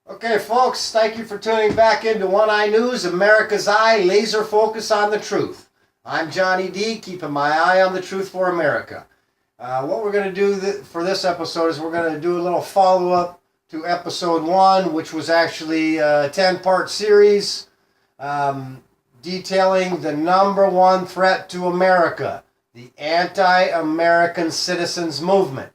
Okay, folks, thank you for tuning back into One Eye News, America's Eye, laser focus on the truth. I'm Johnny D, keeping my eye on the truth for America. What we're going to do for this episode is we're going to do a little follow-up to episode 1, which was actually a 10-part series detailing the number one threat to America, the anti-American citizens movement.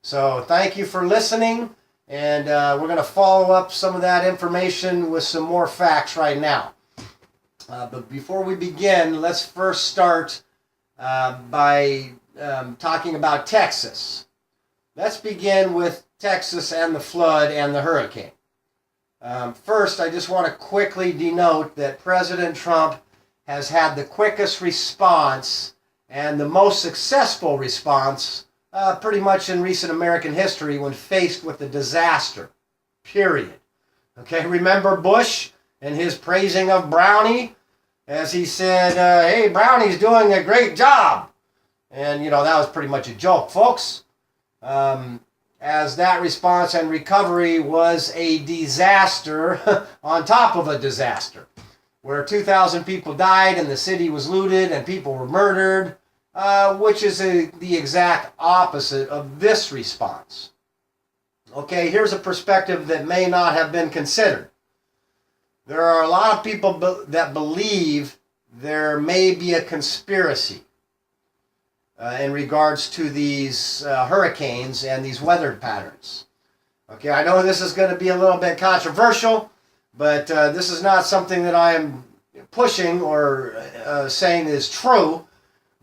So thank you for listening. And we're going to follow up some of that information with some more facts right now. But before we begin, let's first start by talking about Texas. Let's begin with Texas and the flood and the hurricane. First, I just want to quickly denote that President Trump has had the quickest response and the most successful response pretty much in recent American history when faced with a disaster, period. Okay, remember Bush and his praising of Brownie as he said, hey, Brownie's doing a great job. And, that was pretty much a joke, folks. As that response and recovery was a disaster on top of a disaster, where 2,000 people died and the city was looted and people were murdered. Which is the exact opposite of this response. Okay, here's a perspective that may not have been considered. There are a lot of people that believe there may be a conspiracy in regards to these hurricanes and these weather patterns. Okay, I know this is going to be a little bit controversial, but this is not something that I am pushing or saying is true.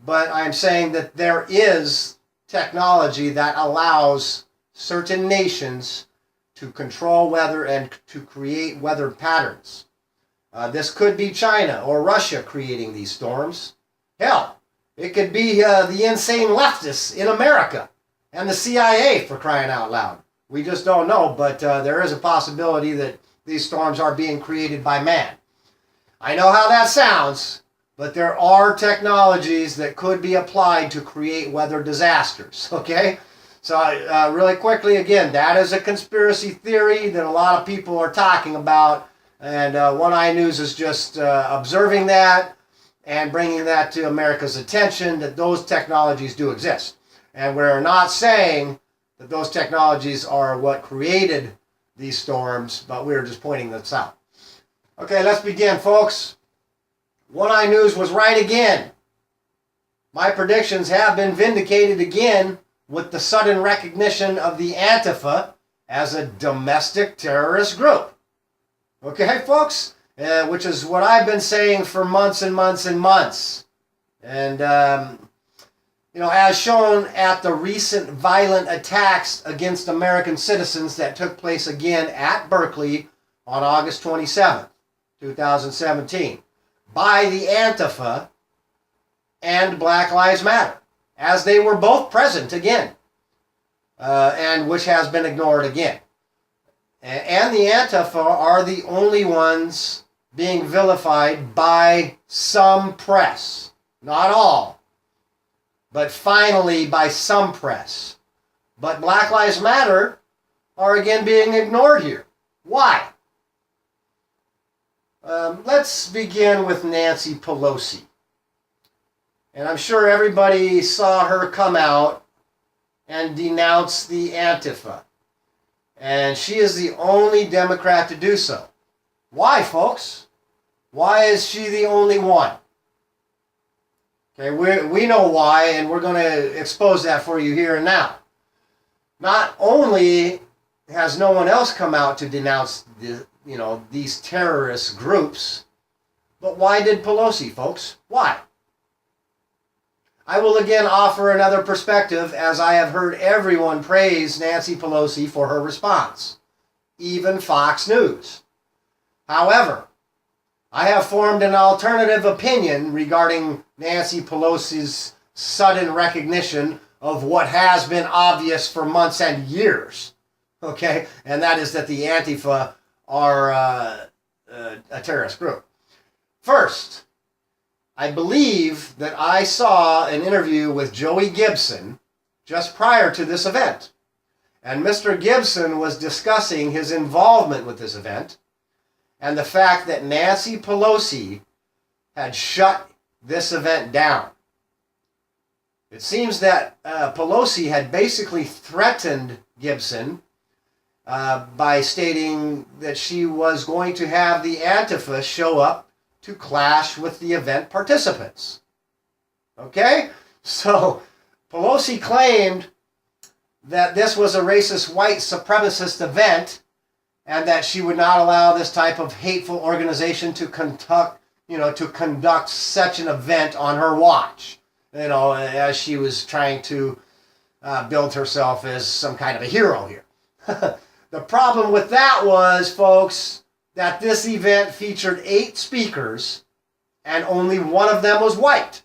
But I'm saying that there is technology that allows certain nations to control weather and to create weather patterns. This could be China or Russia creating these storms. Hell, it could be the insane leftists in America and the CIA, for crying out loud. We just don't know, but there is a possibility that these storms are being created by man. I know how that sounds. But there are technologies that could be applied to create weather disasters, okay? So really quickly, again, that is a conspiracy theory that a lot of people are talking about. And One Eye News is just observing that and bringing that to America's attention that those technologies do exist. And we're not saying that those technologies are what created these storms, but we're just pointing this out. Okay, let's begin, folks. One Eye News was right again. My predictions have been vindicated again with the sudden recognition of the Antifa as a domestic terrorist group. Okay, folks? Which is what I've been saying for months and months and months. And, as shown at the recent violent attacks against American citizens that took place again at Berkeley on August 27th, 2017. By the Antifa and Black Lives Matter, as they were both present again, and which has been ignored again. And the Antifa are the only ones being vilified by some press. Not all, but finally by some press. But Black Lives Matter are again being ignored here. Why? Let's begin with Nancy Pelosi. And I'm sure everybody saw her come out and denounce the Antifa. And she is the only Democrat to do so. Why, folks? Why is she the only one? Okay, we know why, and we're going to expose that for you here and now. Not only has no one else come out to denounce these terrorist groups, but why did Pelosi, folks? Why? I will again offer another perspective, as I have heard everyone praise Nancy Pelosi for her response, even Fox News. However, I have formed an alternative opinion regarding Nancy Pelosi's sudden recognition of what has been obvious for months and years, okay? And that is that the Antifa are a terrorist group. First, I believe that I saw an interview with Joey Gibson just prior to this event. And Mr. Gibson was discussing his involvement with this event and the fact that Nancy Pelosi had shut this event down. It seems that Pelosi had basically threatened Gibson by stating that she was going to have the Antifa show up to clash with the event participants. Okay? So Pelosi claimed that this was a racist white supremacist event and that she would not allow this type of hateful organization to conduct such an event on her watch, as she was trying to build herself as some kind of a hero here. The problem with that was, folks, that this event featured 8 speakers and only one of them was white.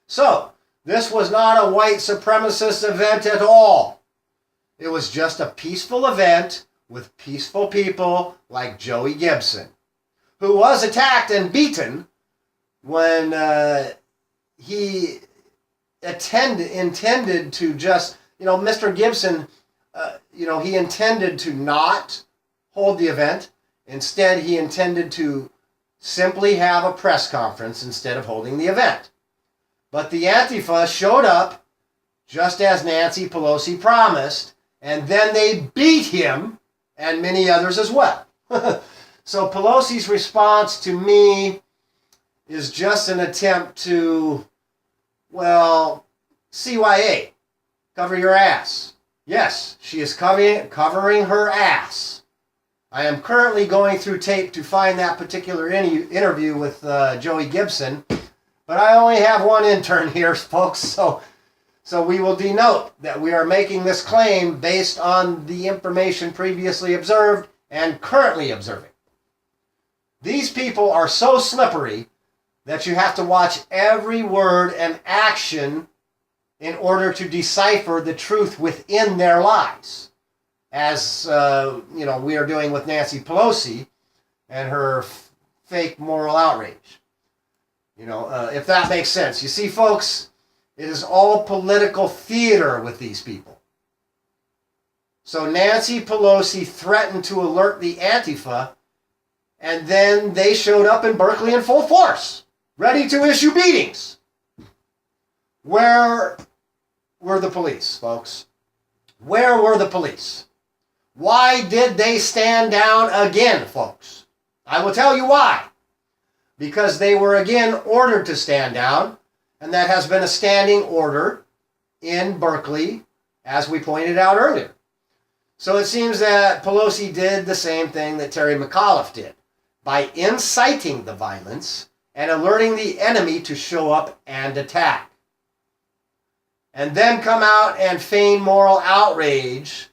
So, this was not a white supremacist event at all. It was just a peaceful event with peaceful people like Joey Gibson, who was attacked and beaten when he intended to just, Mr. Gibson, he intended to not hold the event. Instead, he intended to simply have a press conference instead of holding the event. But the Antifa showed up just as Nancy Pelosi promised, and then they beat him and many others as well. So Pelosi's response to me is just an attempt to, CYA, cover your ass. Yes, she is covering her ass. I am currently going through tape to find that particular interview with Joey Gibson, but I only have one intern here, folks, so we will denote that we are making this claim based on the information previously observed and currently observing. These people are so slippery that you have to watch every word and action in order to decipher the truth within their lies. As, we are doing with Nancy Pelosi and her fake moral outrage. If that makes sense. You see, folks, it is all political theater with these people. So Nancy Pelosi threatened to alert the Antifa, and then they showed up in Berkeley in full force, ready to issue beatings. Where were the police, folks? Where were the police? Why did they stand down again, folks? I will tell you why. Because they were again ordered to stand down, and that has been a standing order in Berkeley, as we pointed out earlier. So it seems that Pelosi did the same thing that Terry McAuliffe did, by inciting the violence and alerting the enemy to show up and attack. And then come out and feign moral outrage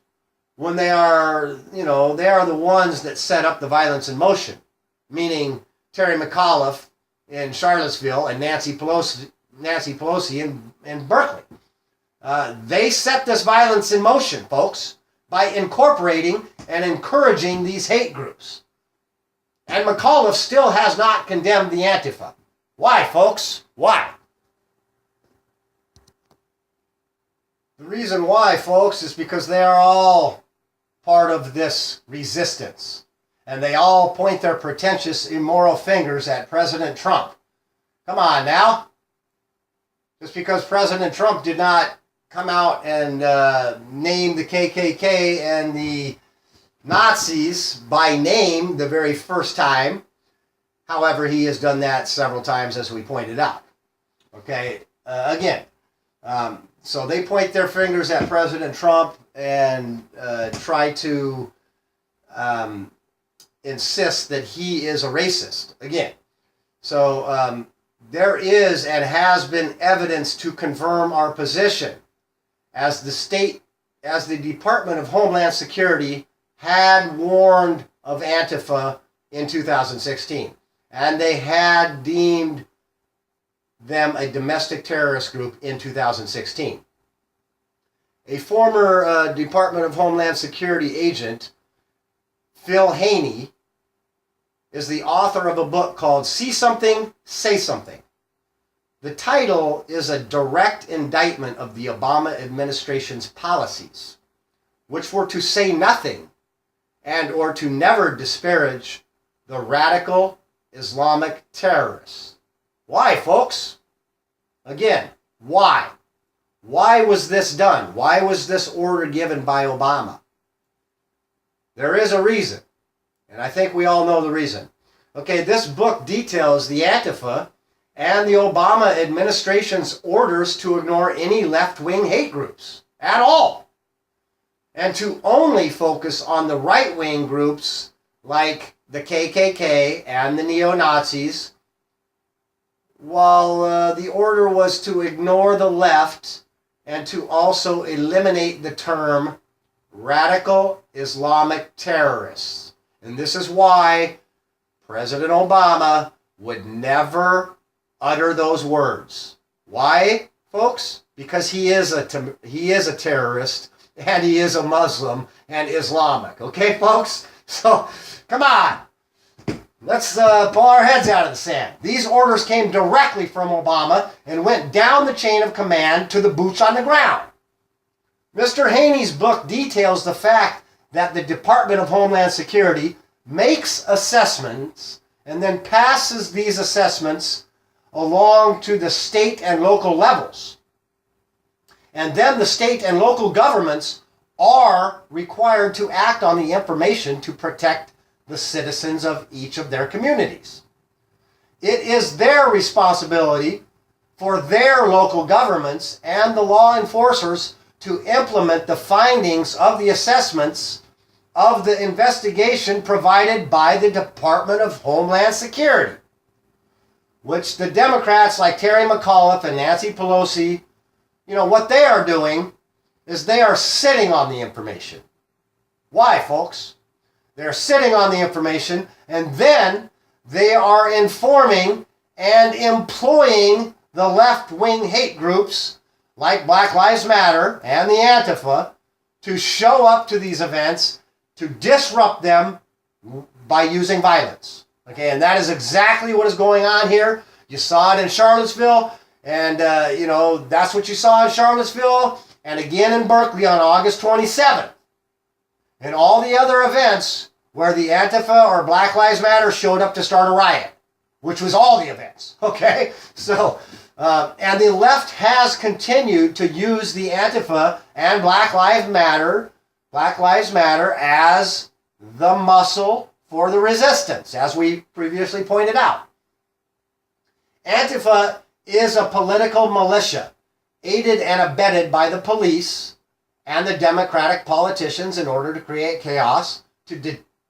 when they are, they are the ones that set up the violence in motion, meaning Terry McAuliffe in Charlottesville and Nancy Pelosi in Berkeley. They set this violence in motion, folks, by incorporating and encouraging these hate groups. And McAuliffe still has not condemned the Antifa. Why, folks? Why? The reason why, folks, is because they are all part of this resistance. And they all point their pretentious, immoral fingers at President Trump. Come on now. Just because President Trump did not come out and name the KKK and the Nazis by name the very first time. However, he has done that several times, as we pointed out. Okay, so they point their fingers at President Trump and try to insist that he is a racist. Again, so there is and has been evidence to confirm our position, as the Department of Homeland Security had warned of Antifa in 2016, and they had deemed them a domestic terrorist group in 2016. A former Department of Homeland Security agent, Phil Haney, is the author of a book called See Something, Say Something. The title is a direct indictment of the Obama administration's policies, which were to say nothing and or to never disparage the radical Islamic terrorists. Why, folks? Again, why? Why was this done? Why was this order given by Obama? There is a reason, and I think we all know the reason. Okay, this book details the Antifa and the Obama administration's orders to ignore any left-wing hate groups at all, and to only focus on the right-wing groups like the KKK and the neo-Nazis, while the order was to ignore the left and to also eliminate the term radical Islamic terrorists. And this is why President Obama would never utter those words. Why, folks? Because he is a terrorist, and he is a Muslim and Islamic. Okay, folks? So, come on. Let's pull our heads out of the sand. These orders came directly from Obama and went down the chain of command to the boots on the ground. Mr. Haney's book details the fact that the Department of Homeland Security makes assessments and then passes these assessments along to the state and local levels. And then the state and local governments are required to act on the information to protect the citizens of each of their communities. It is their responsibility for their local governments and the law enforcers to implement the findings of the assessments of the investigation provided by the Department of Homeland Security, which the Democrats like Terry McAuliffe and Nancy Pelosi, what they are doing is they are sitting on the information. Why, folks? They're sitting on the information, and then they are informing and employing the left-wing hate groups like Black Lives Matter and the Antifa to show up to these events to disrupt them by using violence. Okay, and that is exactly what is going on here. You saw it in Charlottesville, and that's what you saw in Charlottesville, and again in Berkeley on August 27th. And all the other events where the Antifa or Black Lives Matter showed up to start a riot, which was all the events, okay? So, and the left has continued to use the Antifa and Black Lives Matter as the muscle for the resistance, as we previously pointed out. Antifa is a political militia, aided and abetted by the police and the Democratic politicians in order to create chaos, to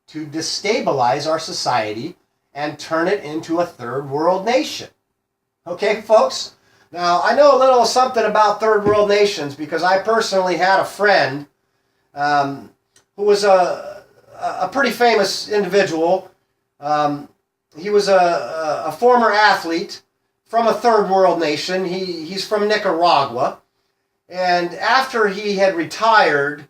destabilize our society and turn it into a third world nation. Okay, folks? Now, I know a little something about third world nations because I personally had a friend who was a pretty famous individual. He was a former athlete from a third world nation. He's from Nicaragua. And after he had retired,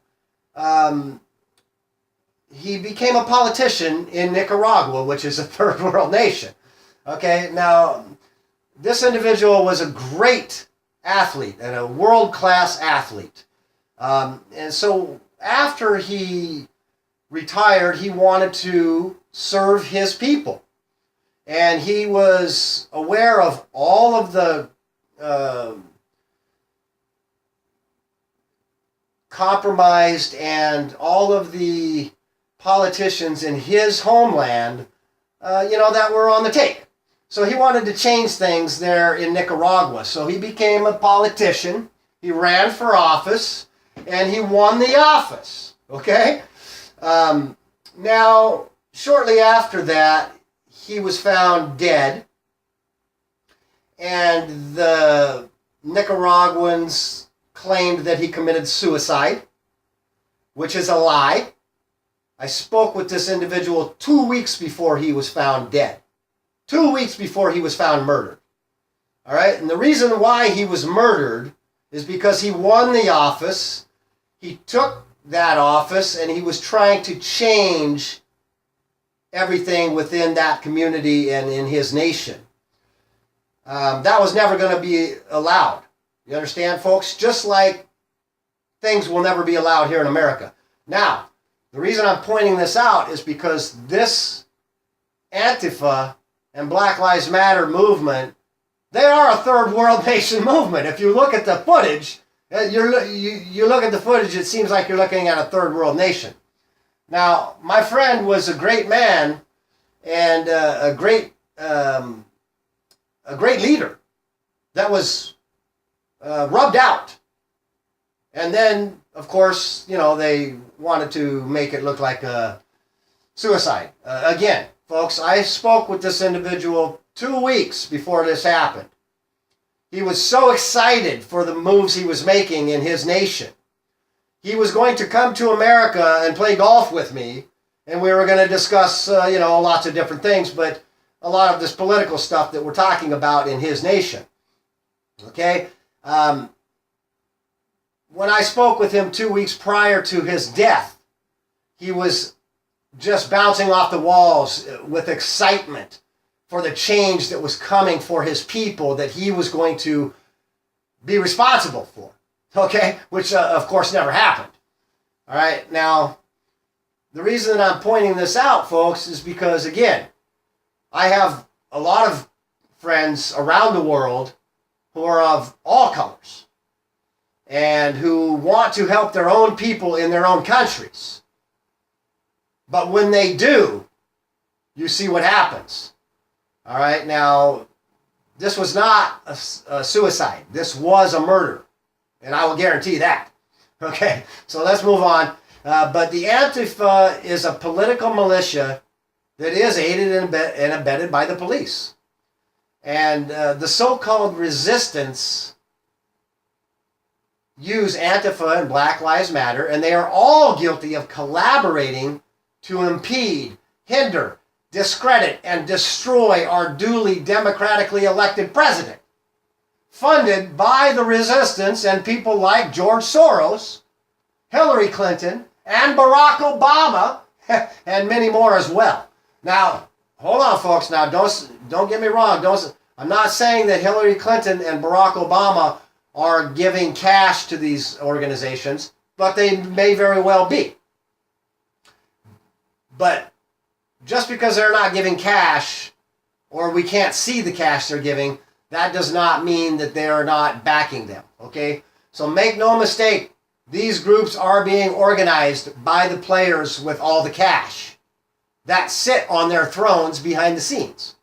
he became a politician in Nicaragua, which is a third world nation. Okay, now, this individual was a great athlete and a world-class athlete. And so after he retired, he wanted to serve his people. And he was aware of all of the compromised and all of the politicians in his homeland, that were on the take. So he wanted to change things there in Nicaragua. So he became a politician. He ran for office, and he won the office. Okay? Now, shortly after that, he was found dead, and the Nicaraguans claimed that he committed suicide, which is a lie. I spoke with this individual 2 weeks before he was found dead. 2 weeks before he was found murdered. All right? And the reason why he was murdered is because he won the office. He took that office and he was trying to change everything within that community and in his nation. That was never going to be allowed. You understand, folks? Just like things will never be allowed here in America. Now, the reason I'm pointing this out is because this Antifa and Black Lives Matter movement, they are a third world nation movement. If you look at the footage, you look at the footage, it seems like you're looking at a third world nation. Now, my friend was a great man and a great leader that was rubbed out. And then, of course, you know, they wanted to make it look like a suicide. Again, folks, I spoke with this individual 2 weeks before this happened. He was so excited for the moves he was making in his nation. He was going to come to America and play golf with me, and we were going to discuss, you know, lots of different things, but a lot of this political stuff that we're talking about in his nation. Okay? When I spoke with him 2 weeks prior to his death, he was just bouncing off the walls with excitement for the change that was coming for his people that he was going to be responsible for. Okay? Which, of course, never happened. All right? Now, the reason that I'm pointing this out, folks, is because, again, I have a lot of friends around the world who are of all colors and who want to help their own people in their own countries. But when they do, you see what happens. All right, now, this was not a suicide. This was a murder, and I will guarantee that. Okay, so let's move on. But the Antifa is a political militia that is aided and abetted by the police. And the so-called resistance use Antifa and Black Lives Matter, and they are all guilty of collaborating to impede, hinder, discredit, and destroy our duly democratically elected president, funded by the resistance and people like George Soros, Hillary Clinton, and Barack Obama, and many more as well. Now, hold on, folks. Now, don't get me wrong. I'm not saying that Hillary Clinton and Barack Obama are giving cash to these organizations, but they may very well be. But just because they're not giving cash, or we can't see the cash they're giving, that does not mean that they are not backing them, okay? So make no mistake, these groups are being organized by the players with all the cash that sit on their thrones behind the scenes.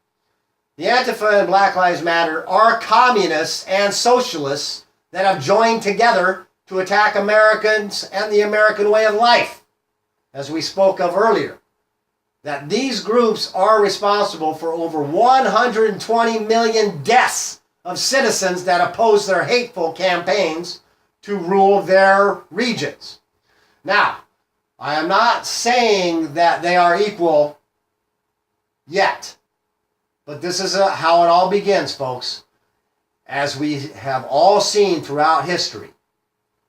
The Antifa and Black Lives Matter are communists and socialists that have joined together to attack Americans and the American way of life, as we spoke of earlier. That these groups are responsible for over 120 million deaths of citizens that oppose their hateful campaigns to rule their regions. Now, I am not saying that they are equal yet, but this is how it all begins, folks, as we have all seen throughout history.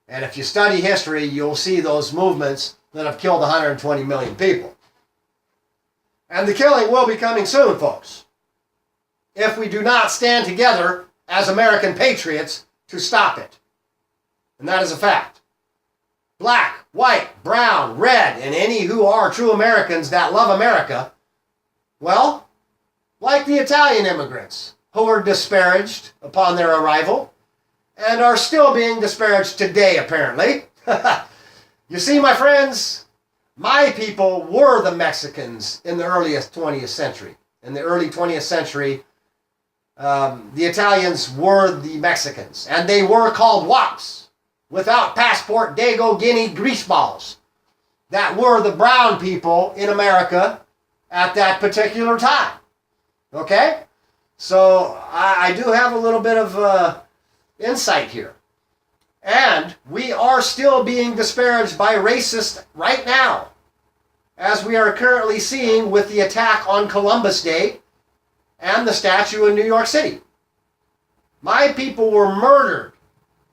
And if you study history, you'll see those movements that have killed 120 million people. And the killing will be coming soon, folks, if we do not stand together as American patriots to stop it. And that is a fact. Black, white, brown, red, and any who are true Americans that love America, well, like the Italian immigrants who were disparaged upon their arrival and are still being disparaged today, apparently. You see, my friends, my people were the Mexicans in the earliest 20th century. In the early 20th century, the Italians were the Mexicans, and they were called WAPs, without passport, Dago, Guinea, greaseballs, that were the brown people in America at that particular time. Okay? So I do have a little bit of insight here. And we are still being disparaged by racists right now, as we are currently seeing with the attack on Columbus Day and the statue in New York City. My people were murdered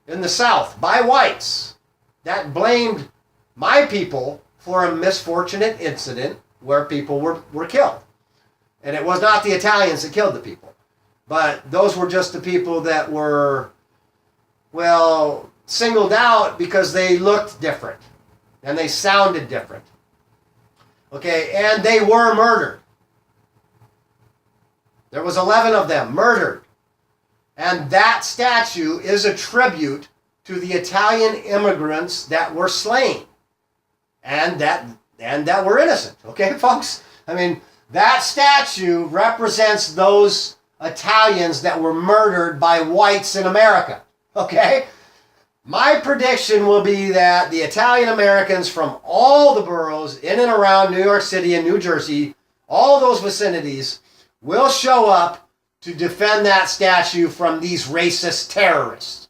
in the South by whites that blamed my people for a misfortunate incident where people were killed. And it was not the Italians that killed the people. But those were just the people that were, well, singled out because they looked different and they sounded different. Okay, and they were murdered. There was 11 of them murdered. And that statue is a tribute to the Italian immigrants that were slain and that were innocent. Okay, folks? I mean, that statue represents those Italians that were murdered by whites in America. Okay? My prediction will be that the Italian Americans from all the boroughs in and around New York City and New Jersey, all those vicinities, will show up to defend that statue from these racist terrorists.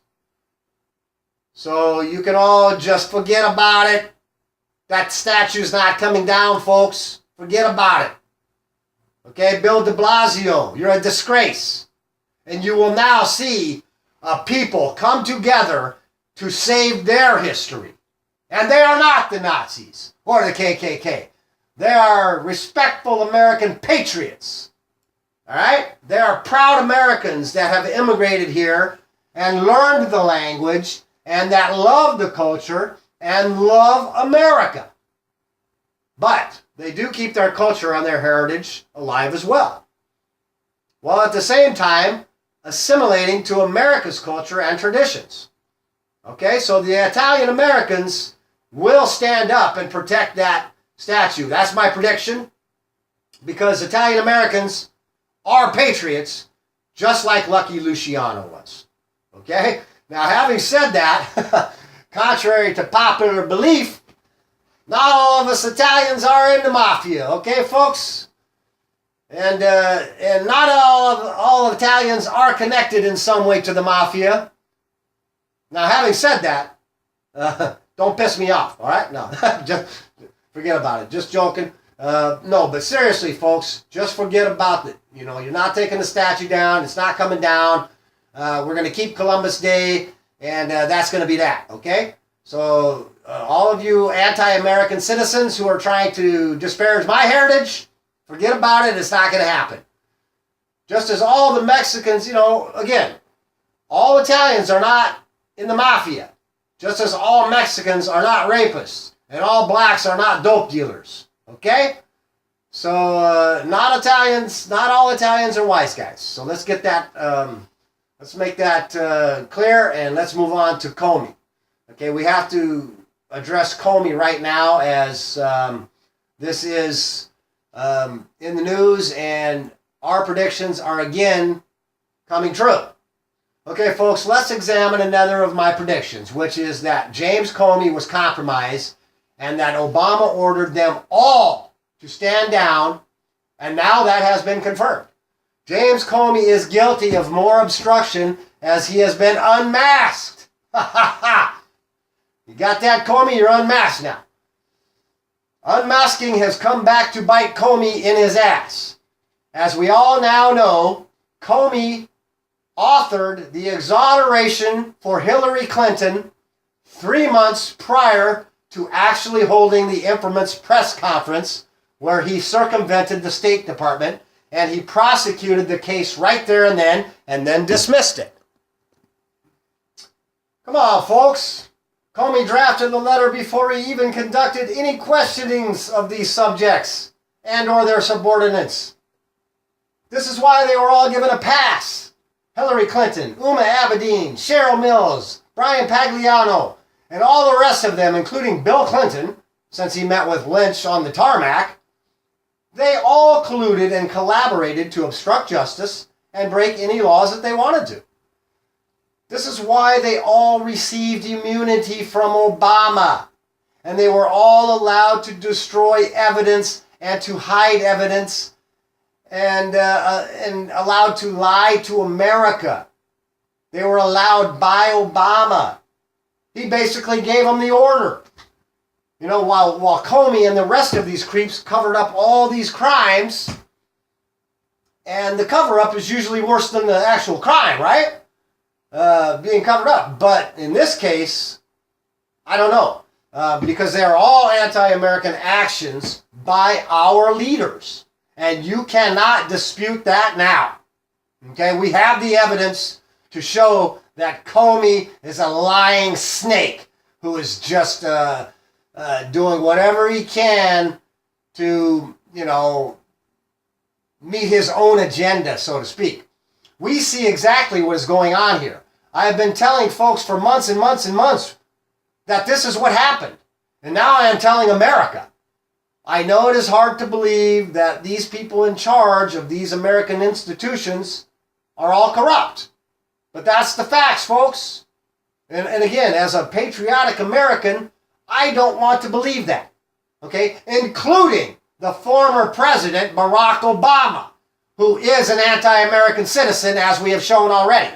So you can all just forget about it. That statue's not coming down, folks. Forget about it. Okay, Bill de Blasio, you're a disgrace. And you will now see people come together to save their history. And they are not the Nazis or the KKK. They are respectful American patriots. All right? They are proud Americans that have immigrated here and learned the language and that love the culture and love America. But they do keep their culture and their heritage alive as well, while at the same time assimilating to America's culture and traditions. Okay, so the Italian Americans will stand up and protect that statue. That's my prediction, because Italian Americans are patriots, just like Lucky Luciano was. Okay, now having said that, contrary to popular belief, not all of us Italians are in the mafia, okay, folks? And not all Italians are connected in some way to the mafia. Now, having said that, don't piss me off, all right? No, just forget about it. Just joking. No, but seriously, folks, just forget about it. You know, you're not taking the statue down. It's not coming down. We're going to keep Columbus Day, and that's going to be that, okay? So all of you anti-American citizens who are trying to disparage my heritage, forget about it. It's not going to happen. Just as all the Mexicans, you know, again, all Italians are not in the mafia. Just as all Mexicans are not rapists. And all blacks are not dope dealers. Okay? So not all Italians are wise guys. So let's get that, let's make that clear, and let's move on to Comey. Okay, we have to address Comey right now, as this is in the news, and our predictions are again coming true. Okay, folks, let's examine another of my predictions, which is that James Comey was compromised and that Obama ordered them all to stand down, and now that has been confirmed. James Comey is guilty of more obstruction as he has been unmasked. Ha ha ha! You got that, Comey? You're unmasked now. Unmasking has come back to bite Comey in his ass. As we all now know, Comey authored the exoneration for Hillary Clinton 3 months prior to actually holding the infamous press conference where he circumvented the State Department, and he prosecuted the case right there and then dismissed it. Come on, folks. Comey drafted the letter before he even conducted any questionings of these subjects and or their subordinates. This is why they were all given a pass. Hillary Clinton, Uma Abedin, Cheryl Mills, Brian Pagliano, and all the rest of them, including Bill Clinton, since he met with Lynch on the tarmac, they all colluded and collaborated to obstruct justice and break any laws that they wanted to. This is why they all received immunity from Obama, and they were all allowed to destroy evidence and to hide evidence and allowed to lie to America. They were allowed by Obama. He basically gave them the order. You know, while Comey and the rest of these creeps covered up all these crimes, and the cover-up is usually worse than the actual crime, right? Being covered up. But in this case, I don't know. Because they are all anti-American actions by our leaders. And you cannot dispute that now. Okay, we have the evidence to show that Comey is a lying snake who is just doing whatever he can to, meet his own agenda, so to speak. We see exactly what is going on here. I have been telling folks for months and months and months that this is what happened. And now I am telling America. I know it is hard to believe that these people in charge of these American institutions are all corrupt. But that's the facts, folks. And again, as a patriotic American, I don't want to believe that. Okay? Including the former president, Barack Obama, who is an anti-American citizen, as we have shown already.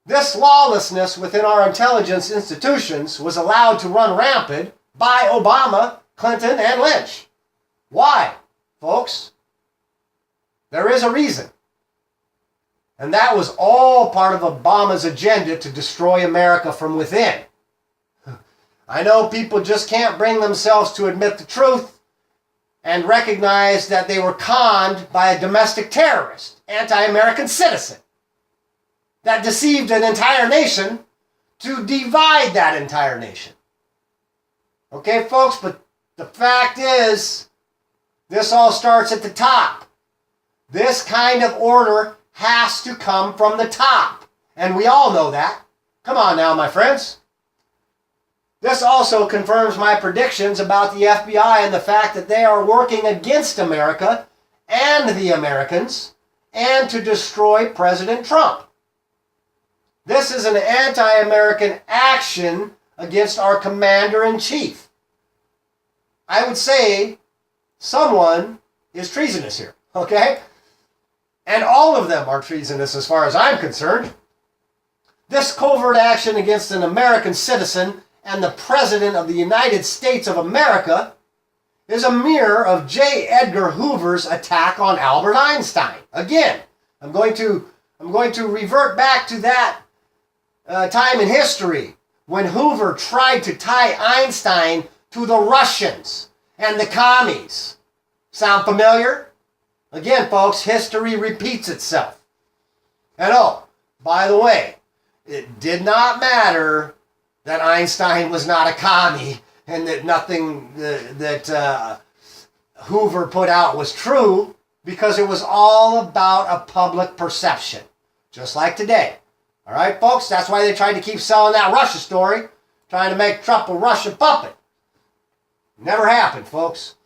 This lawlessness within our intelligence institutions was allowed to run rampant by Obama, Clinton, and Lynch. Why, folks? There is a reason. And that was all part of Obama's agenda to destroy America from within. I know people just can't bring themselves to admit the truth and recognize that they were conned by a domestic terrorist, anti-American citizen, that deceived an entire nation to divide that entire nation. Okay, folks, but the fact is, this all starts at the top. This kind of order has to come from the top. And we all know that. Come on now, my friends. This also confirms my predictions about the FBI and the fact that they are working against America and the Americans and to destroy President Trump. This is an anti-American action against our commander-in-chief. I would say someone is treasonous here, okay? And all of them are treasonous as far as I'm concerned. This covert action against an American citizen and the President of the United States of America is a mirror of J. Edgar Hoover's attack on Albert Einstein. Again, I'm going to revert back to that time in history when Hoover tried to tie Einstein to the Russians and the commies. Sound familiar? Again, folks, history repeats itself. And oh, by the way, it did not matter that Einstein was not a commie and that nothing that Hoover put out was true, because it was all about a public perception, just like today. All right, folks, that's why they tried to keep selling that Russia story, trying to make Trump a Russian puppet. Never happened, folks.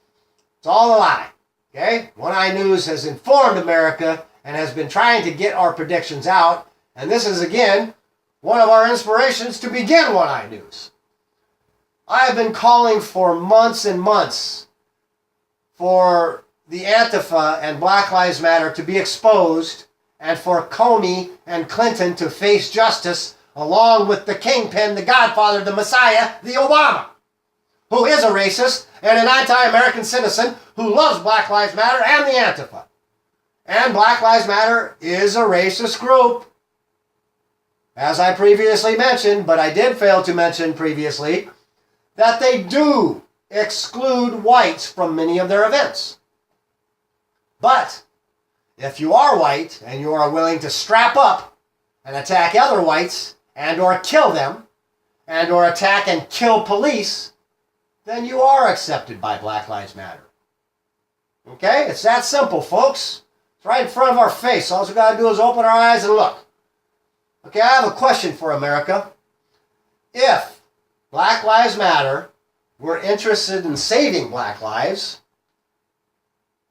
It's all a lie. Okay? One Eye News has informed America and has been trying to get our predictions out. And this is, again, one of our inspirations to begin One Eye News. I have been calling for months and months for the Antifa and Black Lives Matter to be exposed and for Comey and Clinton to face justice along with the kingpin, the godfather, the Messiah, the Obama, who is a racist and an anti-American citizen who loves Black Lives Matter and the Antifa. And Black Lives Matter is a racist group, as I previously mentioned, but I did fail to mention previously that they do exclude whites from many of their events. But if you are white and you are willing to strap up and attack other whites and or kill them and or attack and kill police, then you are accepted by Black Lives Matter. Okay? It's that simple, folks. It's right in front of our face. All we got to do is open our eyes and look. Okay, I have a question for America. If Black Lives Matter were interested in saving black lives,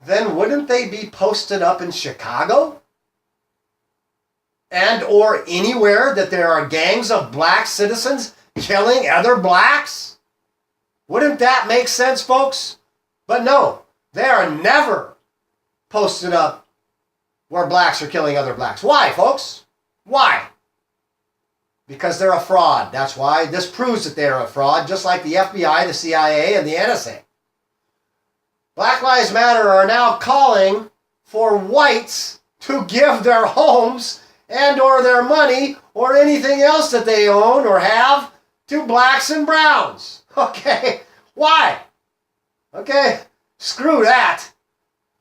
then wouldn't they be posted up in Chicago? And or anywhere that there are gangs of black citizens killing other blacks? Wouldn't that make sense, folks? But no, they are never posted up where blacks are killing other blacks. Why, folks? Why? Because they're a fraud. That's why. This proves that they're a fraud, just like the FBI, the CIA, and the NSA. Black Lives Matter are now calling for whites to give their homes and or their money or anything else that they own or have to blacks and browns. Okay, why? Okay, screw that.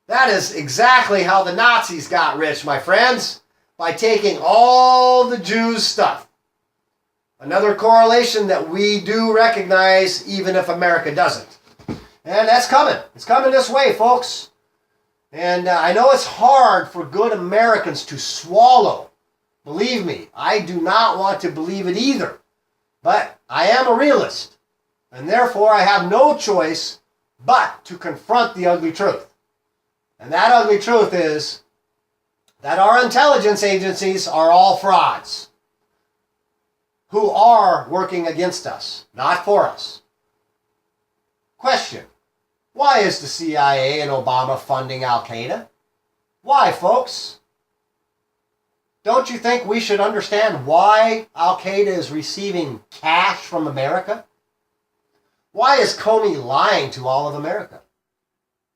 That is exactly how the Nazis got rich, my friends, by taking all the Jews' stuff. Another correlation that we do recognize even if America doesn't. And that's coming. It's coming this way, folks. And I know it's hard for good Americans to swallow. Believe me, I do not want to believe it either. But I am a realist. And therefore I have no choice but to confront the ugly truth. And that ugly truth is that our intelligence agencies are all frauds who are working against us, not for us. Question: why is the CIA and Obama funding Al-Qaeda? Why, folks? Don't you think we should understand why Al-Qaeda is receiving cash from America? Why is Comey lying to all of America?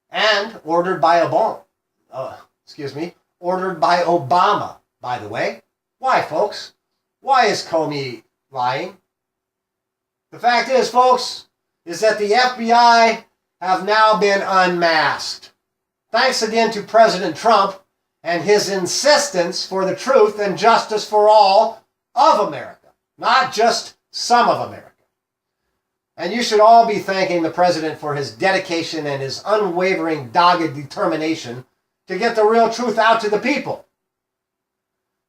And ordered by Obama. Ordered by Obama, by the way. Why, folks? Why is Comey lying? The fact is, folks, is that the FBI have now been unmasked. Thanks again to President Trump and his insistence for the truth and justice for all of America, not just some of America. And you should all be thanking the president for his dedication and his unwavering, dogged determination to get the real truth out to the people.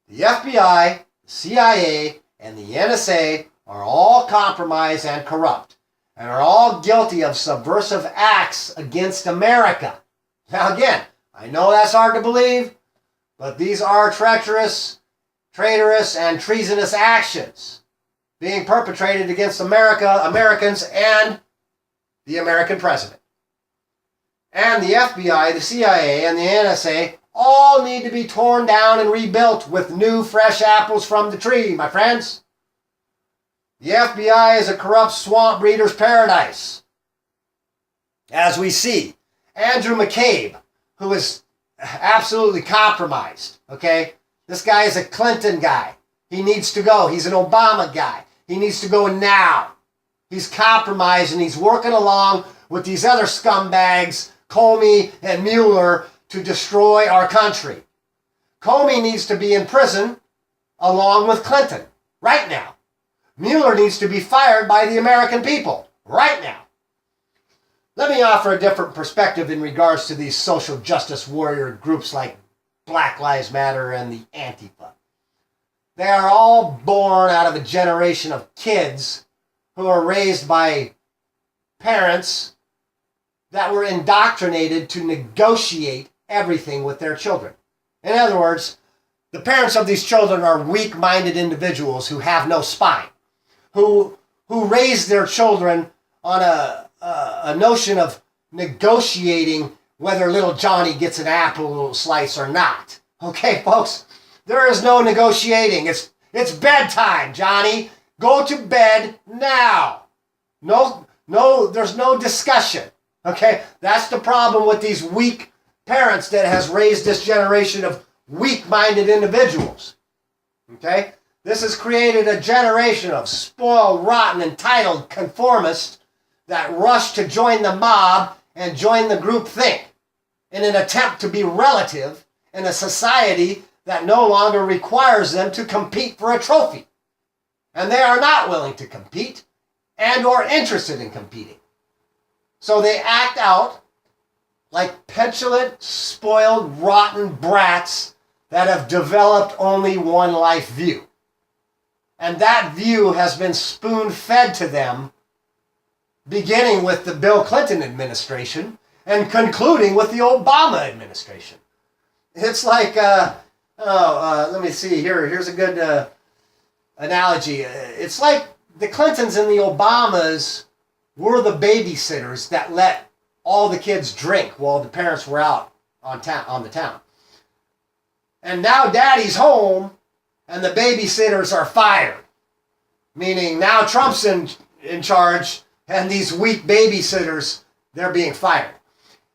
The FBI, the CIA, and the NSA are all compromised and corrupt, and are all guilty of subversive acts against America. Now again, I know that's hard to believe, but these are treacherous, traitorous, and treasonous actions being perpetrated against America, Americans, and the American president. And the FBI, the CIA, and the NSA all need to be torn down and rebuilt with new, fresh apples from the tree, my friends. The FBI is a corrupt swamp breeder's paradise. As we see, Andrew McCabe, who is absolutely compromised, okay? This guy is a Clinton guy. He needs to go. He's an Obama guy. He needs to go now. He's compromised and he's working along with these other scumbags, Comey and Mueller, to destroy our country. Comey needs to be in prison along with Clinton right now. Mueller needs to be fired by the American people right now. Let me offer a different perspective in regards to these social justice warrior groups like Black Lives Matter and the Antifa. They are all born out of a generation of kids who are raised by parents that were indoctrinated to negotiate everything with their children. In other words, the parents of these children are weak-minded individuals who have no spine, who raise their children on a notion of negotiating whether little Johnny gets an apple slice or not. Okay, folks? There is no negotiating. It's bedtime, Johnny. Go to bed now. No, there's no discussion. Okay? That's the problem with these weak parents that has raised this generation of weak-minded individuals. Okay? This has created a generation of spoiled, rotten, entitled conformists that rush to join the mob and join the group think in an attempt to be relative in a society that no longer requires them to compete for a trophy. And they are not willing to compete and or interested in competing. So they act out like petulant, spoiled, rotten brats that have developed only one life view. And that view has been spoon-fed to them, beginning with the Bill Clinton administration and concluding with the Obama administration. It's like, let me see here. Here's a good analogy. It's like the Clintons and the Obamas were the babysitters that let all the kids drink while the parents were out on the town. And now daddy's home and the babysitters are fired. Meaning now Trump's in charge and these weak babysitters, they're being fired.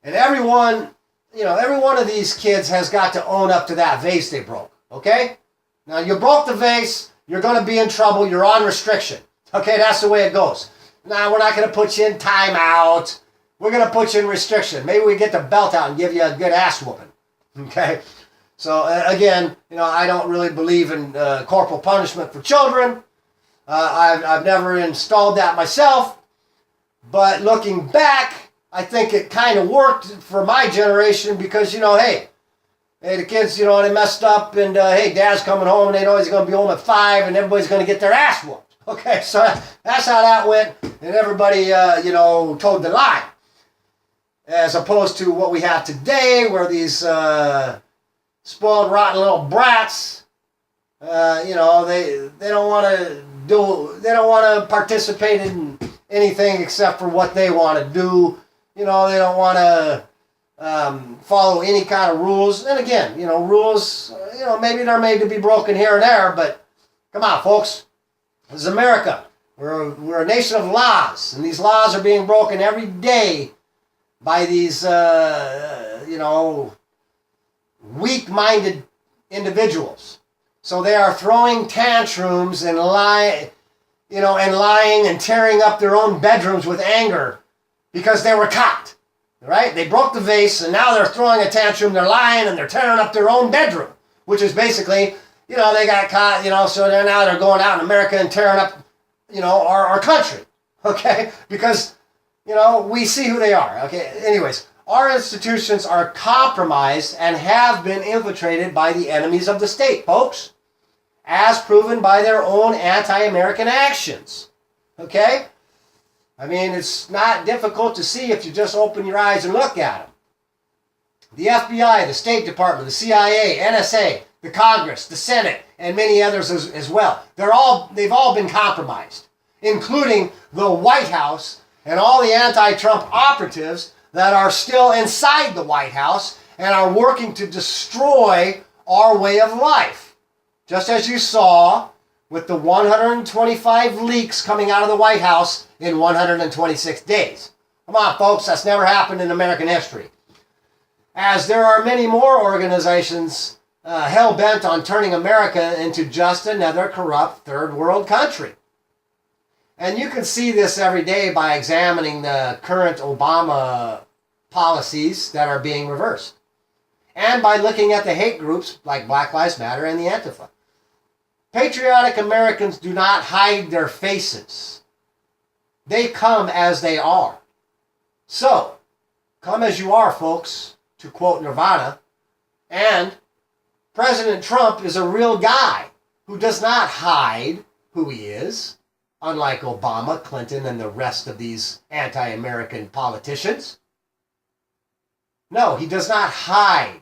And every one of these kids has got to own up to that vase they broke. Okay? Now you broke the vase, you're going to be in trouble, you're on restriction. Okay, that's the way it goes. Now we're not going to put you in timeout. we're going to put you in restriction. Maybe we get the belt out and give you a good ass whooping. Okay? So, again, I don't really believe in corporal punishment for children. I've never installed that myself. But looking back, I think it kind of worked for my generation because, hey, the kids, they messed up and, hey, dad's coming home and they know he's going to be home at 5 and everybody's going to get their ass whooped. Okay, so that's how that went, and everybody, toed the line. As opposed to what we have today, where these spoiled, rotten little brats, they don't want to participate in anything except for what they want to do. They don't want to follow any kind of rules. And again, rules, maybe they're made to be broken here and there, but come on, folks. This is America. We're a nation of laws, and these laws are being broken every day by these, weak-minded individuals. So they are throwing tantrums and lying and tearing up their own bedrooms with anger because they were caught. Right? They broke the vase, and now they're throwing a tantrum. They're lying, and they're tearing up their own bedroom, which is basically, they got caught, so they're going out in America and tearing up, our country, okay? Because, we see who they are, okay? Anyways, our institutions are compromised and have been infiltrated by the enemies of the state, folks, as proven by their own anti-American actions, okay? I mean, it's not difficult to see if you just open your eyes and look at them. The FBI, the State Department, the CIA, NSA, the Congress, the Senate, and many others as well. They've all been compromised, including the White House and all the anti-Trump operatives that are still inside the White House and are working to destroy our way of life. Just as you saw with the 125 leaks coming out of the White House in 126 days. Come on, folks, that's never happened in American history. As there are many more organizations hell-bent on turning America into just another corrupt third world country. And you can see this every day by examining the current Obama policies that are being reversed. And by looking at the hate groups like Black Lives Matter and the Antifa. Patriotic Americans do not hide their faces. They come as they are. So, come as you are, folks, to quote Nirvana. And President Trump is a real guy who does not hide who he is, unlike Obama, Clinton, and the rest of these anti-American politicians. No, he does not hide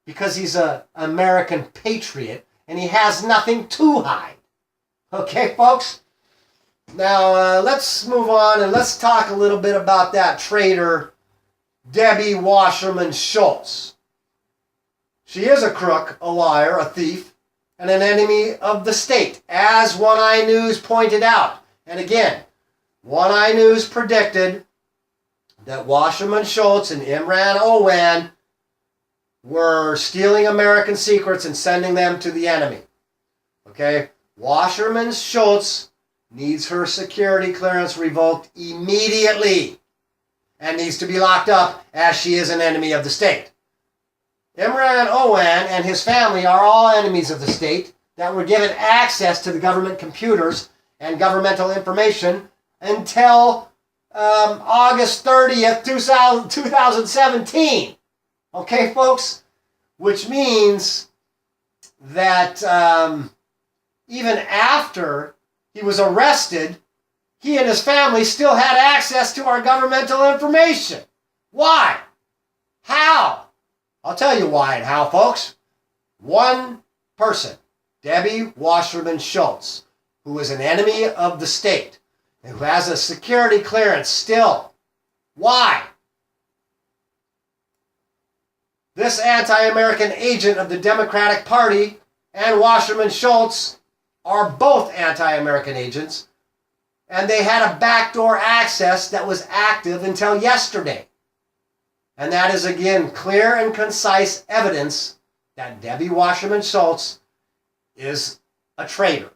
because he's an American patriot and he has nothing to hide. Okay, folks? Now, let's move on and let's talk a little bit about that traitor, Debbie Wasserman Schultz. She is a crook, a liar, a thief, and an enemy of the state, as One Eye News pointed out. And again, One Eye News predicted that Wasserman Schultz and Imran Owen were stealing American secrets and sending them to the enemy. Okay? Wasserman Schultz needs her security clearance revoked immediately and needs to be locked up as she is an enemy of the state. Imran Owen and his family are all enemies of the state that were given access to the government computers and governmental information until August 30th, 2017. Okay, folks? Which means that even after he was arrested, he and his family still had access to our governmental information. Why? How? I'll tell you why and how, folks. One person, Debbie Wasserman Schultz, who is an enemy of the state and who has a security clearance still. Why? This anti-American agent of the Democratic Party and Wasserman Schultz are both anti-American agents, and they had a backdoor access that was active until yesterday. And that is, again, clear and concise evidence that Debbie Wasserman Schultz is a traitor.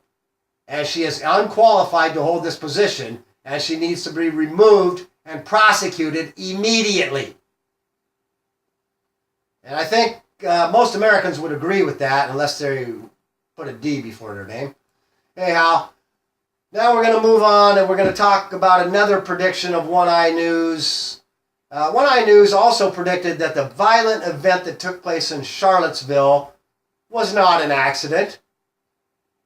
And she is unqualified to hold this position, and she needs to be removed and prosecuted immediately. And I think most Americans would agree with that unless they put a D before their name. Anyhow, now we're going to move on and we're going to talk about another prediction of One Eye News. One Eye News also predicted that the violent event that took place in Charlottesville was not an accident,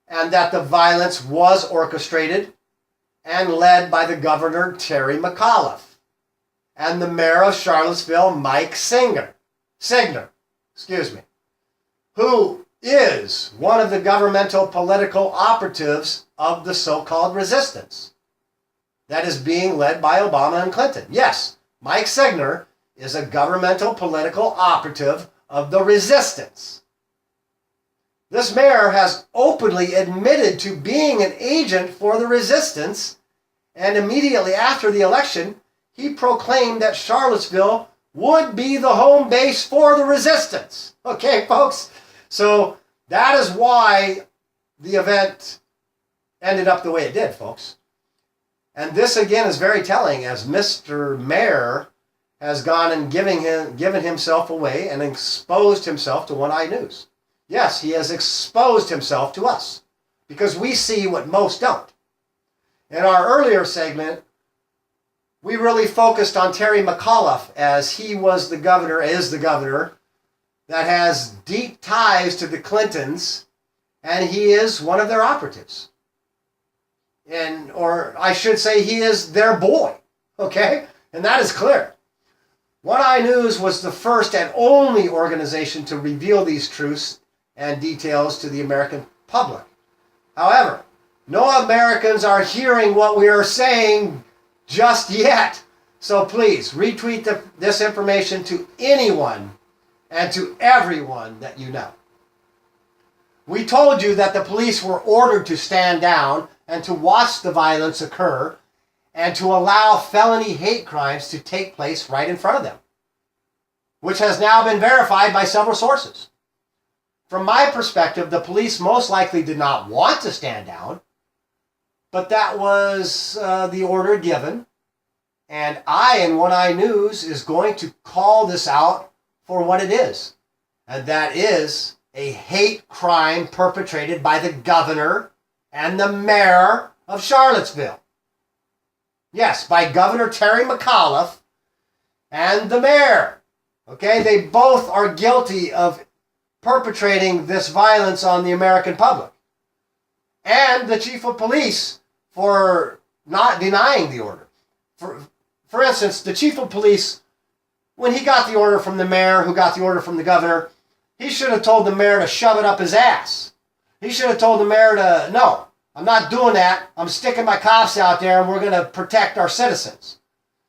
and that the violence was orchestrated and led by the governor, Terry McAuliffe, and the mayor of Charlottesville, Mike Signer, who is one of the governmental political operatives of the so-called resistance that is being led by Obama and Clinton. Yes, Mike Signer is a governmental political operative of the resistance. This mayor has openly admitted to being an agent for the resistance, and immediately after the election, he proclaimed that Charlottesville would be the home base for the resistance. Okay, folks? So that is why the event ended up the way it did, folks. And this, again, is very telling, as Mr. Mayor has gone and given himself away and exposed himself to One Eye News. Yes, he has exposed himself to us because we see what most don't. In our earlier segment, we really focused on Terry McAuliffe, as he was the governor, is the governor, that has deep ties to the Clintons, and he is one of their operatives. Or I should say, he is their boy, okay? And that is clear. One Eye News was the first and only organization to reveal these truths and details to the American public. However, no Americans are hearing what we are saying just yet. So please, retweet this information to anyone and to everyone that you know. We told you that the police were ordered to stand down and to watch the violence occur and to allow felony hate crimes to take place right in front of them, which has now been verified by several sources. From my perspective, the police most likely did not want to stand down, but that was the order given. And I, in One Eye News, is going to call this out for what it is. And that is a hate crime perpetrated by the governor and the mayor of Charlottesville. Yes, by Governor Terry McAuliffe and the mayor. Okay, they both are guilty of perpetrating this violence on the American public. And the chief of police for not denying the order. For instance, the chief of police, when he got the order from the mayor, who got the order from the governor, he should have told the mayor to shove it up his ass. He should have told the mayor to, no, I'm not doing that. I'm sticking my cops out there and we're going to protect our citizens.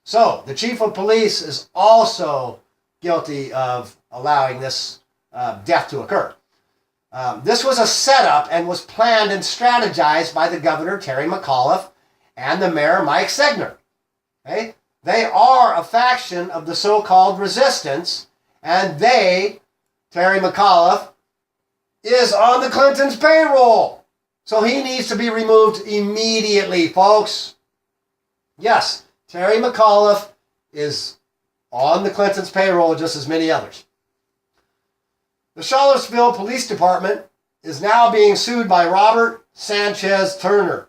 So the chief of police is also guilty of allowing this death to occur. This was a setup and was planned and strategized by the governor, Terry McAuliffe, and the mayor, Mike Signer. Okay? They are a faction of the so-called resistance, and they, Terry McAuliffe, is on the Clintons' payroll. So he needs to be removed immediately, folks. Yes, Terry McAuliffe is on the Clintons' payroll, just as many others. The Charlottesville Police Department is now being sued by Robert Sanchez Turner,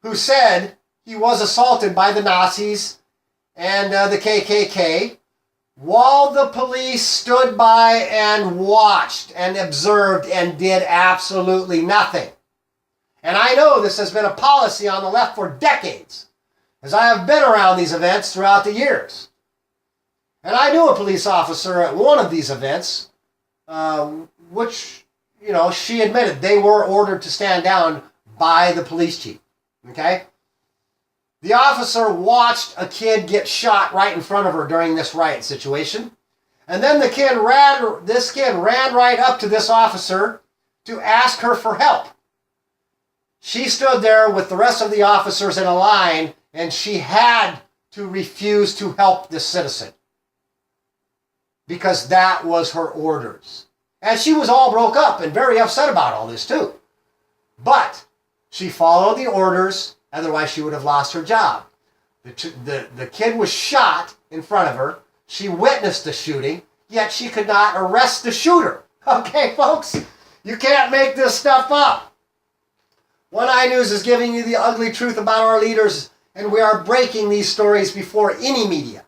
who said he was assaulted by the Nazis and the KKK while the police stood by and watched and observed and did absolutely nothing. And I know this has been a policy on the left for decades, as I have been around these events throughout the years. And I knew a police officer at one of these events, which, she admitted they were ordered to stand down by the police chief. Okay? The officer watched a kid get shot right in front of her during this riot situation. And then this kid ran right up to this officer to ask her for help. She stood there with the rest of the officers in a line, and she had to refuse to help this citizen, because that was her orders. And she was all broke up and very upset about all this too. But she followed the orders, otherwise she would have lost her job. The kid was shot in front of her. She witnessed the shooting, yet she could not arrest the shooter. Okay, folks? You can't make this stuff up. One Eye News is giving you the ugly truth about our leaders, and we are breaking these stories before any media.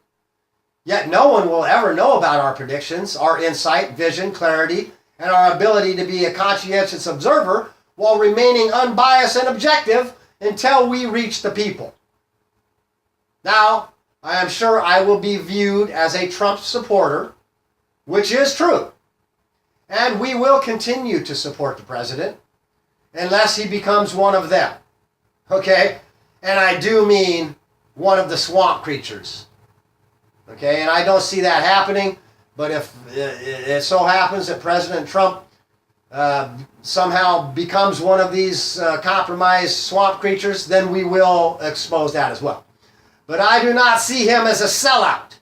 Yet no one will ever know about our predictions, our insight, vision, clarity, and our ability to be a conscientious observer while remaining unbiased and objective until we reach the people. Now, I am sure I will be viewed as a Trump supporter, which is true. And we will continue to support the president unless he becomes one of them. Okay? And I do mean one of the swamp creatures. Okay? And I don't see that happening, but if it so happens that President Trump somehow becomes one of these compromised swamp creatures, then we will expose that as well. But I do not see him as a sellout.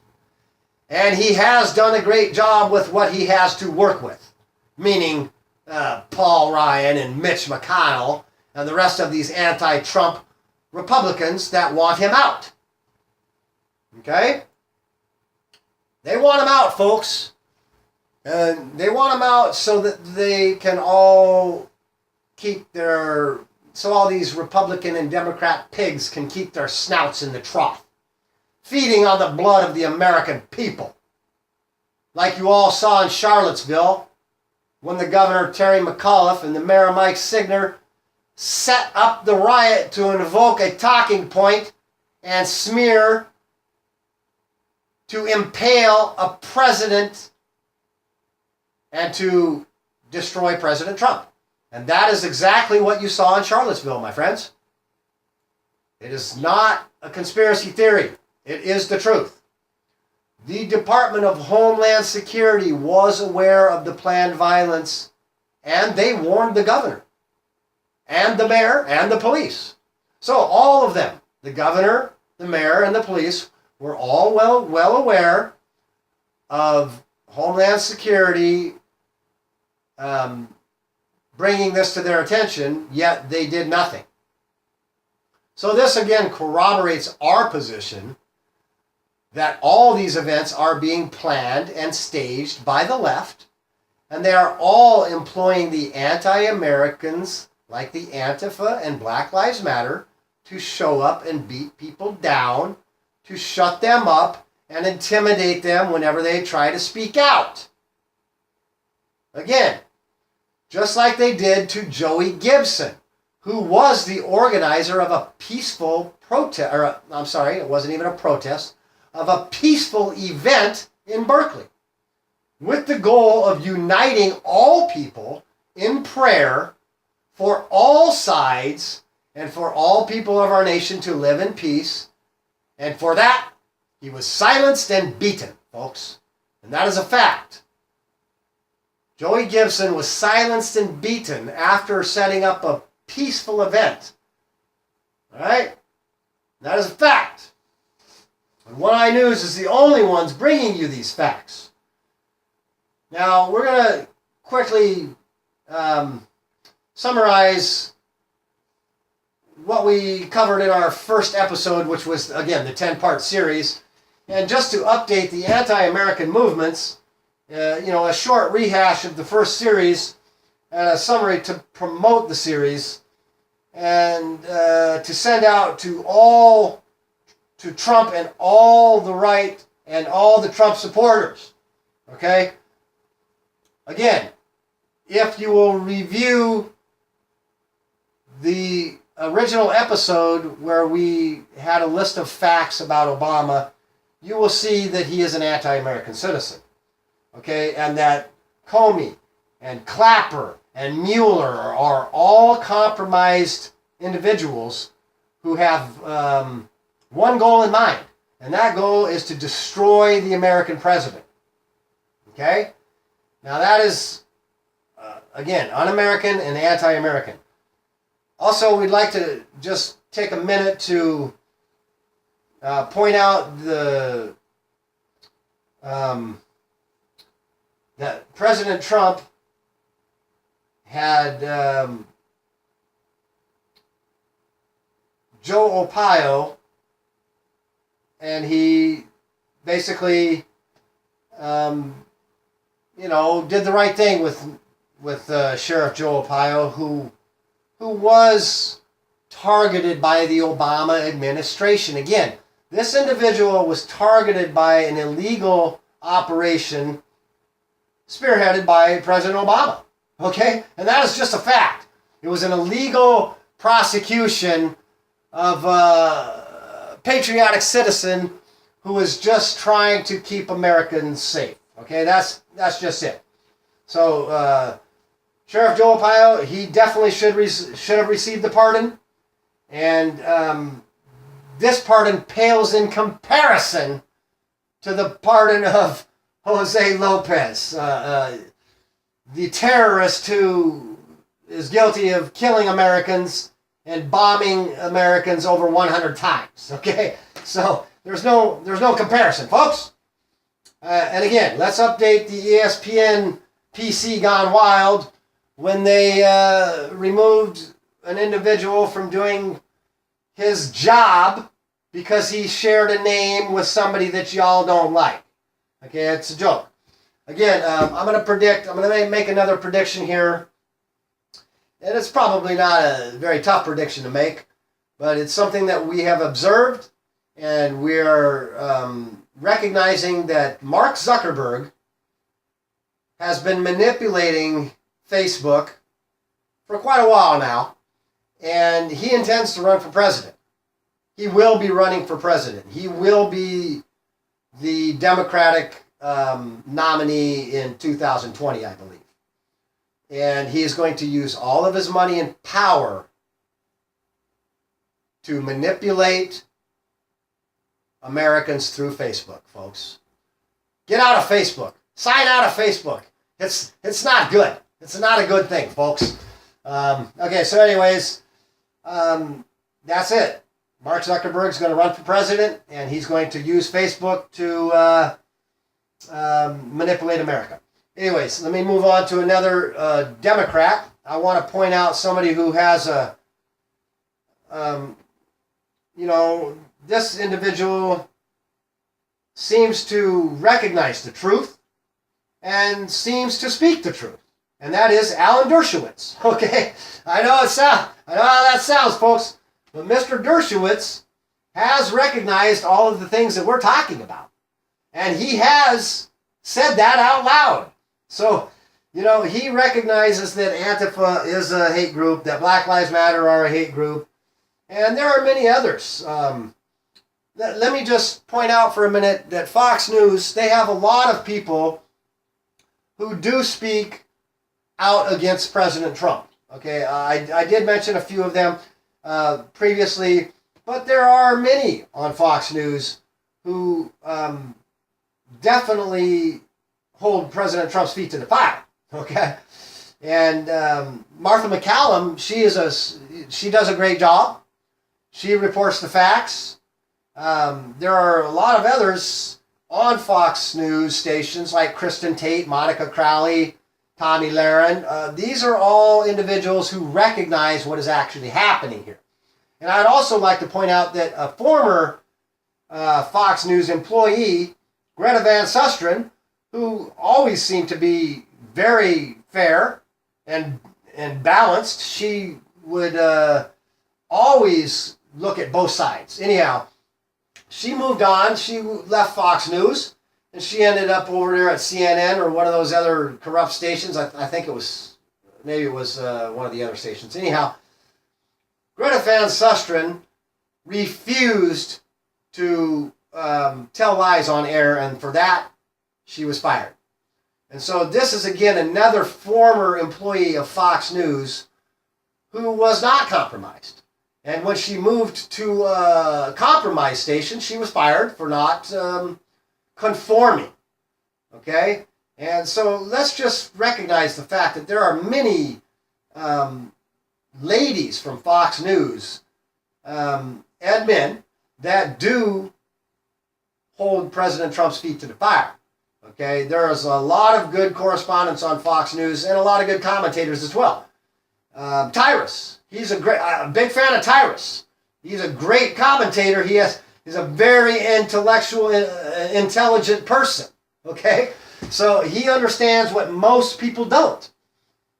And he has done a great job with what he has to work with, meaning Paul Ryan and Mitch McConnell and the rest of these anti-Trump Republicans that want him out. Okay? They want him out, folks. And they want him out so that they can all keep their... So all these Republican and Democrat pigs can keep their snouts in the trough, feeding on the blood of the American people. Like you all saw in Charlottesville, when the Governor Terry McAuliffe and the Mayor Mike Signer set up the riot to invoke a talking point and smear to impale a president and to destroy President Trump. And that is exactly what you saw in Charlottesville, my friends. It is not a conspiracy theory. It is the truth. The Department of Homeland Security was aware of the planned violence, and they warned the governor, and the mayor, and the police. So all of them, the governor, the mayor, and the police, were all well aware of Homeland Security bringing this to their attention, yet they did nothing. So this again corroborates our position that all these events are being planned and staged by the left, and they are all employing the anti-Americans like the Antifa and Black Lives Matter to show up and beat people down, to shut them up and intimidate them whenever they try to speak out. Again, just like they did to Joey Gibson, who was the organizer of a peaceful protest, it wasn't even a protest, of a peaceful event in Berkeley, with the goal of uniting all people in prayer for all sides and for all people of our nation to live in peace. And for that, he was silenced and beaten, folks. And that is a fact. Joey Gibson was silenced and beaten after setting up a peaceful event. All right? That is a fact. And One Eye News is the only ones bringing you these facts. Now, we're going to quickly summarize what we covered in our first episode, which was, again, the 10-part series. And just to update the anti-American movements, a short rehash of the first series and a summary to promote the series and to send out to Trump and all the right and all the Trump supporters. Okay? Again, if you will review the original episode where we had a list of facts about Obama, you will see that he is an anti-American citizen. Okay, and that Comey and Clapper and Mueller are all compromised individuals who have one goal in mind, and that goal is to destroy the American president. Okay? Now that is, again, un-American and anti-American. Also, we'd like to just take a minute to point out that President Trump had Joe Arpaio and he basically, did the right thing with Sheriff Joe Arpaio, who was targeted by the Obama administration. Again, this individual was targeted by an illegal operation spearheaded by President Obama. Okay? And that is just a fact. It was an illegal prosecution of a patriotic citizen who was just trying to keep Americans safe. Okay? That's just it. So, Sheriff Joe Arpaio, he definitely should have received the pardon. And this pardon pales in comparison to the pardon of Jose Lopez, the terrorist who is guilty of killing Americans and bombing Americans over 100 times. Okay, so there's no comparison, folks. And again, let's update the ESPN PC Gone Wild when they removed an individual from doing his job because he shared a name with somebody that y'all don't like. Okay, it's a joke. Again, I'm going to make another prediction here. And it's probably not a very tough prediction to make, but it's something that we have observed, and we're recognizing that Mark Zuckerberg has been manipulating Facebook for quite a while now, and he intends to run for president. He will be running for president. He will be the Democratic nominee in 2020, I believe. And he is going to use all of his money and power to manipulate Americans through Facebook, folks. Get out of Facebook. Sign out of Facebook. It's not good. It's not a good thing, folks. Okay, so anyways, that's it. Mark Zuckerberg's going to run for president, and he's going to use Facebook to manipulate America. Anyways, let me move on to another Democrat. I want to point out somebody who has this individual seems to recognize the truth and seems to speak the truth. And that is Alan Dershowitz. Okay? I know how that sounds, folks. But Mr. Dershowitz has recognized all of the things that we're talking about. And he has said that out loud. So, he recognizes that Antifa is a hate group, that Black Lives Matter are a hate group, and there are many others. Let me just point out for a minute that Fox News, they have a lot of people who do speak out against President Trump. Okay, I did mention a few of them previously, but there are many on Fox News who definitely hold President Trump's feet to the fire. Okay, and Martha MacCallum, she does a great job. She reports the facts. There are a lot of others on Fox News stations like Kristen Tate, Monica Crowley, Tommy Lahren. These are all individuals who recognize what is actually happening here. And I'd also like to point out that a former Fox News employee, Greta Van Susteren, who always seemed to be very fair and balanced, she would always look at both sides. Anyhow, she moved on. She left Fox News, and she ended up over there at CNN or one of those other corrupt stations. I think it was, maybe it was one of the other stations. Anyhow, Greta Van Susteren refused to tell lies on air, and for that, she was fired. And so this is, again, another former employee of Fox News who was not compromised. And when she moved to a compromised station, she was fired for not conforming. Okay? And so let's just recognize the fact that there are many ladies from Fox News and men that do hold President Trump's feet to the fire. Okay? There is a lot of good correspondents on Fox News and a lot of good commentators as well. Tyrus. He's a big fan of Tyrus. He's a great commentator. He He's a very intellectual, intelligent person. Okay, so he understands what most people don't,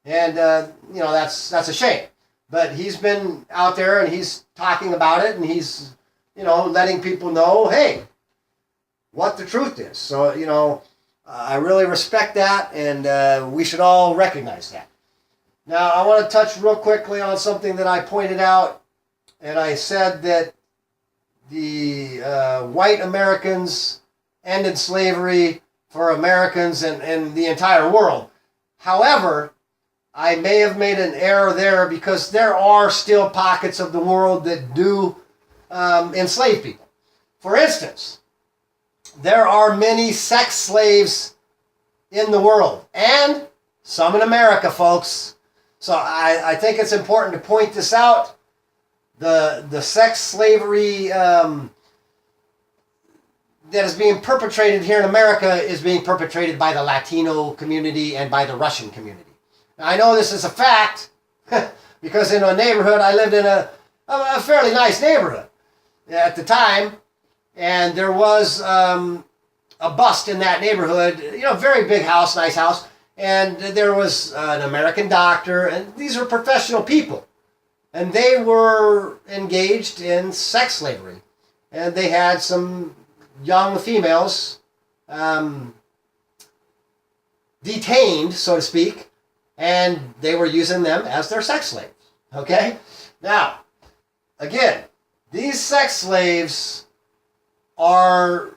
and that's a shame. But he's been out there and he's talking about it, and he's letting people know, hey, what the truth is. So I really respect that, and we should all recognize that. Now, I want to touch real quickly on something that I pointed out, and I said that the white Americans ended slavery for Americans and the entire world. However, I may have made an error there because there are still pockets of the world that do enslave people. For instance, there are many sex slaves in the world, and some in America, folks. So I think it's important to point this out. The sex slavery that is being perpetrated here in America is being perpetrated by the Latino community and by the Russian community. Now, I know this is a fact because in a neighborhood, I lived in a fairly nice neighborhood at the time, and there was a bust in that neighborhood, very big house, nice house, and there was an American doctor, and these are professional people, and they were engaged in sex slavery, and they had some young females detained, so to speak, and they were using them as their sex slaves. Okay? Now, again, these sex slaves are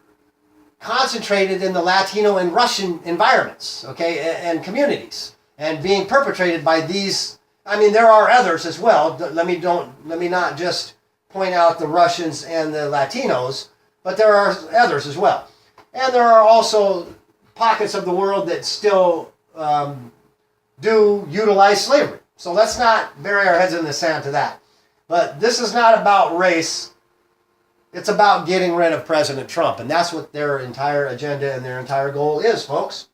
concentrated in the Latino and Russian environments, okay, and communities, and being perpetrated by these. I mean, there are others as well. Let me not just point out the Russians and the Latinos, but there are others as well. And there are also pockets of the world that still do utilize slavery. So let's not bury our heads in the sand to that. But this is not about race. It's about getting rid of President Trump. And that's what their entire agenda and their entire goal is, folks.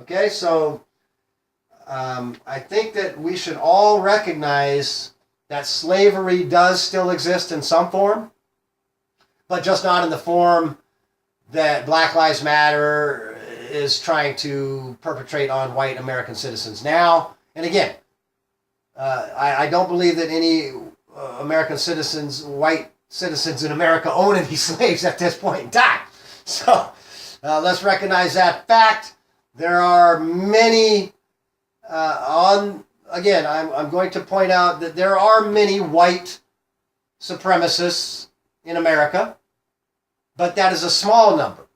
Okay, so I think that we should all recognize that slavery does still exist in some form, but just not in the form that Black Lives Matter is trying to perpetrate on white American citizens now. And again, I don't believe that any American citizens, white citizens in America, own any slaves at this point in time. So let's recognize that fact. There are many, I'm going to point out that there are many white supremacists in America, but that is a small number.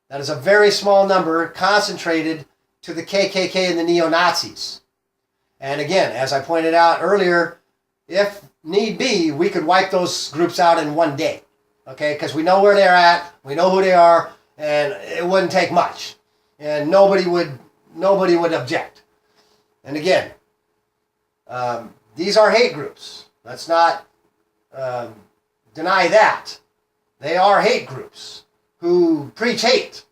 That is a very small number concentrated to the KKK and the neo-Nazis. And again, as I pointed out earlier, if need be, we could wipe those groups out in one day. Okay, because we know where they're at, we know who they are, and it wouldn't take much. And nobody would object. And again, these are hate groups. Let's not deny that. They are hate groups who preach hate,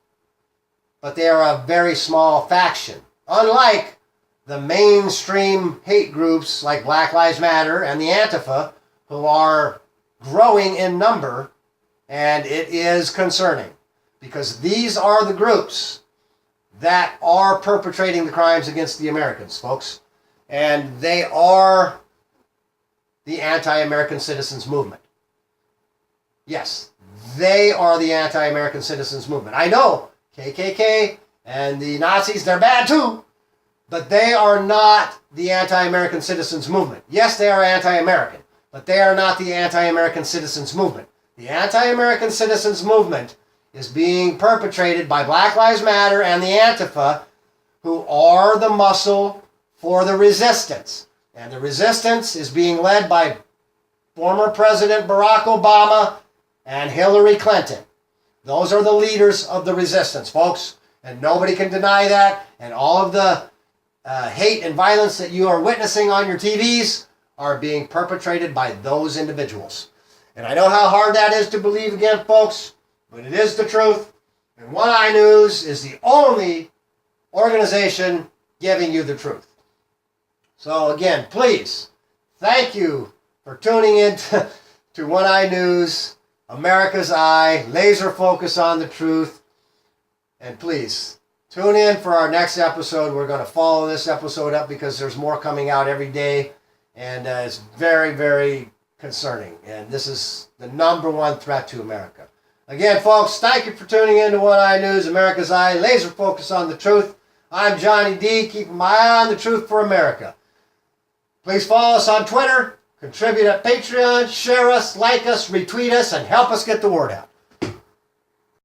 but they are a very small faction. Unlike the mainstream hate groups like Black Lives Matter and the Antifa, who are growing in number, and it is concerning because these are the groups that are perpetrating the crimes against the Americans, folks. And they are the anti-American citizens movement. Yes, they are the anti-American citizens movement. I know KKK and the Nazis, they're bad too, but they are not the anti-American citizens movement. Yes, they are anti-American, but they are not the anti-American citizens movement. The anti-American citizens movement is being perpetrated by Black Lives Matter and the Antifa, who are the muscle for the resistance. And the resistance is being led by former President Barack Obama and Hillary Clinton. Those are the leaders of the resistance, folks. And nobody can deny that. And all of the hate and violence that you are witnessing on your TVs are being perpetrated by those individuals. And I know how hard that is to believe again, folks, but it is the truth. And One Eye News is the only organization giving you the truth. So again, please, thank you for tuning in to One Eye News. America's Eye, laser focus on the truth. And please, tune in for our next episode. We're going to follow this episode up because there's more coming out every day. And it's very, very concerning. And this is the #1 threat to America. Again, folks, thank you for tuning in to One Eye News, America's Eye, laser focus on the truth. I'm Johnny D, keeping my eye on the truth for America. Please follow us on Twitter, contribute at Patreon, share us, like us, retweet us, and help us get the word out.